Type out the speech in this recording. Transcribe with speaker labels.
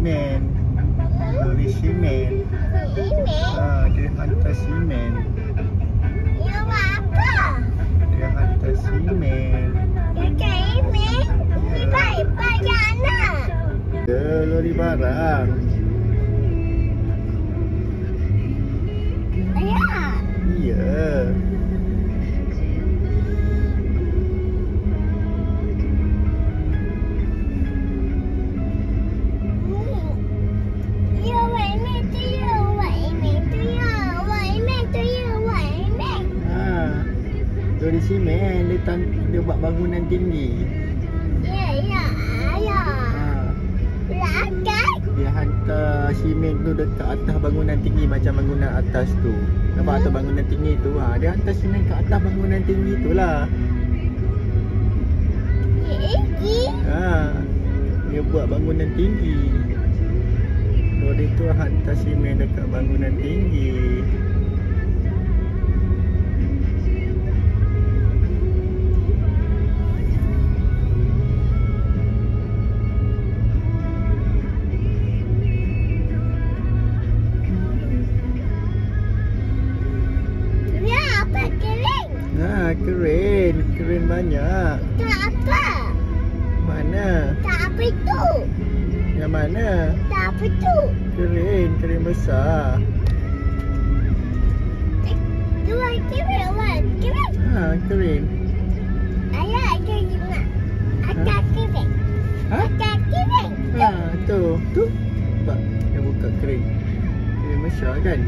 Speaker 1: simen. Lori simen. Dia hantar simen.
Speaker 2: Ya apa?
Speaker 1: Dia hantar simen.
Speaker 2: Ini baik payana.
Speaker 1: Lori barang.
Speaker 2: Ya.
Speaker 1: Iya. Lori simen dia buat bangunan tinggi.
Speaker 2: Ya. Belakang.
Speaker 1: Dia hantar simen tu dekat atas bangunan tinggi macam bangunan atas tu. Nampak atas bangunan tinggi tu? Dia hantar simen kat atas bangunan tinggi tu lah. Dia buat bangunan tinggi. Lori tu hantar simen dekat bangunan tinggi. Keren banyak.
Speaker 2: Itu apa?
Speaker 1: Mana?
Speaker 2: Tak apa itu.
Speaker 1: Yang mana?
Speaker 2: Tak apa itu.
Speaker 1: Keren besar.
Speaker 2: Dua keren.
Speaker 1: Keren.
Speaker 2: Ayah ada juga. Ada keren. Ada keren.
Speaker 1: Tu. Nampak? Dia buka keren. Keren besar kan?